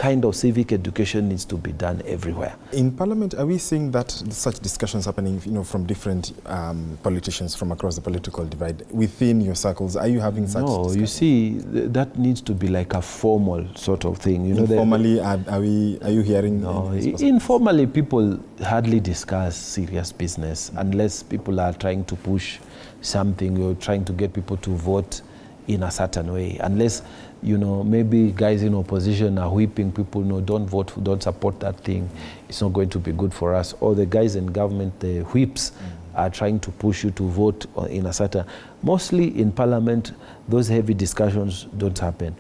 kind of civic education needs to be done everywhere. In Parliament, are we seeing that such discussions happening, from different politicians from across the political divide within your circles? Are you having such discussions? No, you see, that needs to be like a formal sort of thing. Informally, are you hearing? No, informally, people hardly discuss serious business unless people are trying to push something or trying to get people to vote in a certain way. Unless, maybe guys in opposition are whipping people, no, don't vote, don't support that thing. It's not going to be good for us. Or the guys in government, the whips, are trying to push you to vote in a certain... Mostly in Parliament, those heavy discussions don't happen.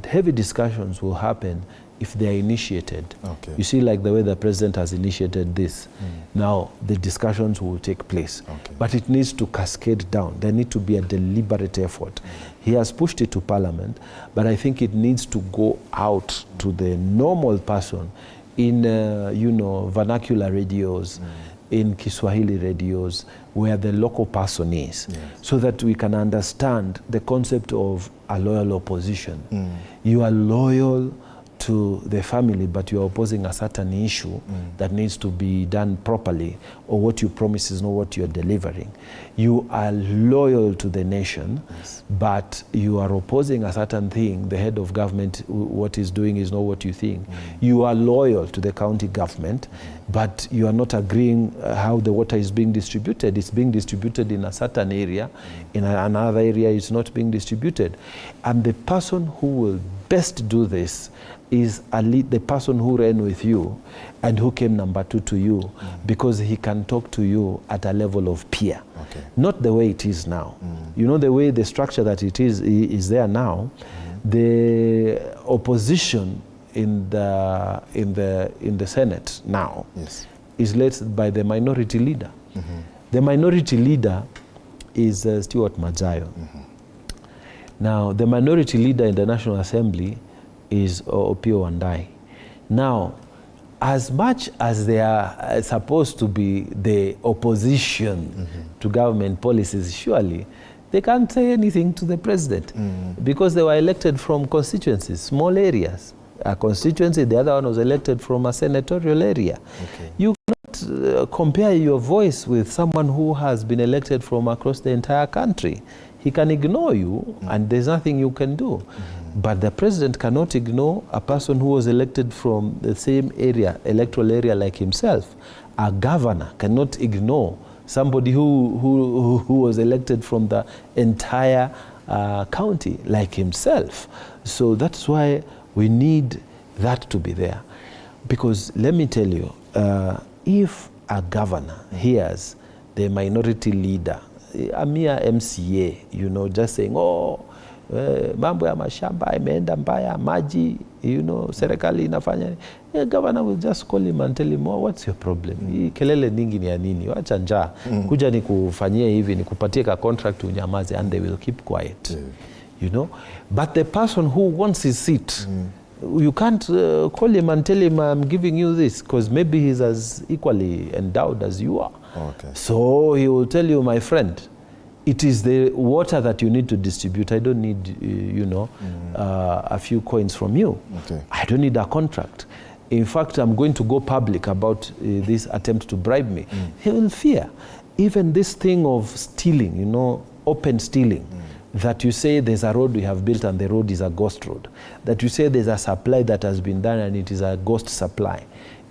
Heavy discussions will happen if they are initiated. Okay. You see, like the way the president has initiated this, now the discussions will take place. Okay. But it needs to cascade down. There needs to be a deliberate effort. He has pushed it to Parliament, but I think it needs to go out to the normal person in, vernacular radios, in Kiswahili radios, where the local person is, so that we can understand the concept of a loyal opposition. You are loyal to the family, but you are opposing a certain issue that needs to be done properly, or what you promise is not what you are delivering. You are loyal to the nation, but you are opposing a certain thing. The head of government, what he's doing is not what you think. You are loyal to the county government, but you are not agreeing how the water is being distributed. It's being distributed in a certain area. In another area, it's not being distributed. And the person who will best do this is the person who ran with you and who came number 2 to you, because he can talk to you at a level of peer. Okay. Not the way it is now. The way the structure that it is there now, the opposition in the Senate now is led by the minority leader. The minority leader is Stuart Majayo. Now, the minority leader in the National Assembly is Opio Wandai. Now, as much as they are supposed to be the opposition to government policies, surely they can't say anything to the president because they were elected from constituencies, small areas. A constituency, the other one was elected from a senatorial area. Okay. You cannot compare your voice with someone who has been elected from across the entire country. He can ignore you and there's nothing you can do. But the president cannot ignore a person who was elected from the same area, electoral area like himself. A governor cannot ignore somebody who was elected from the entire county like himself. So that's why we need that to be there. Because let me tell you, if a governor hears the minority leader, a mere MCA, just saying, mambo ya mashamba imeenda mbaya, maji, serikali inafanya, governor will just call him and tell him, what's your problem? Hii kelele ningi ni ya nini? Wacha njaa. Kuja ni kufanyia hivi, ni kupatie ka contract unyamaze, and they will keep quiet. But the person who wants his seat, you can't call him and tell him, I'm giving you this, because maybe he's as equally endowed as you are. Okay. So he will tell you, my friend, it is the water that you need to distribute. I don't need, a few coins from you. Okay. I don't need a contract. In fact, I'm going to go public about this attempt to bribe me. He will fear. Even this thing of stealing, open stealing, that you say there's a road we have built and the road is a ghost road, that you say there's a supply that has been done and it is a ghost supply.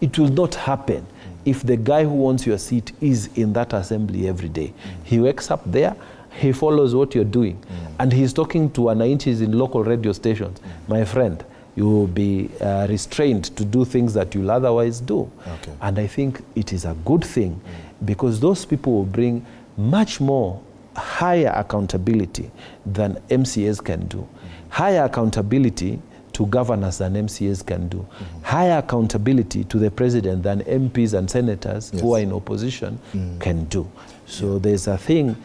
It will not happen if the guy who wants your seat is in that assembly every day. He wakes up there, he follows what you're doing, and he's talking to wananchis in local radio stations. My friend, you will be restrained to do things that you'll otherwise do. Okay. And I think it is a good thing because those people will bring much more higher accountability than MCAs can do. Higher accountability to governors than MCAs can do. Higher accountability to the president than MPs and senators who are in opposition can do. So there's a thing,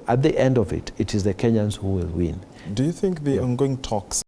at the end of it, it is the Kenyans who will win. Do you think the ongoing talks